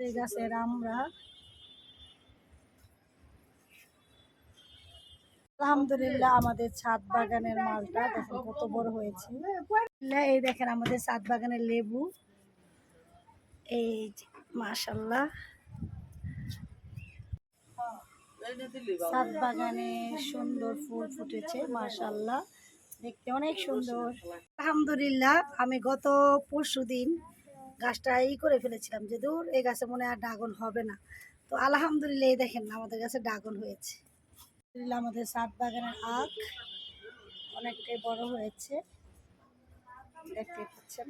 এই গাছের আমরা আলহামদুলিল্লাহ আমাদের ছাদ বাগানের মালটা দেখেন কত বড় হয়েছে। এই দেখেন আমাদের ছাদ বাগানের লেবু, এই মাশাআল্লাহ ছাদ বাগানে সুন্দর ফুল ফুটেছে মাশাআল্লাহ, দেখতে অনেক সুন্দর। আলহামদুলিল্লাহ আমি গত পরশুদিন গাছটা করে ফেলেছিলাম যে দূর এই গাছে মনে হয় ড্রাগন হবে না, তো আলহামদুলিল্লাহ এই দেখেন আমাদের গাছে ড্রাগন হয়েছে। আমাদের ছাদ বাগানের আখ অনেকটাই বড় হয়েছে, দেখতে পাচ্ছেন।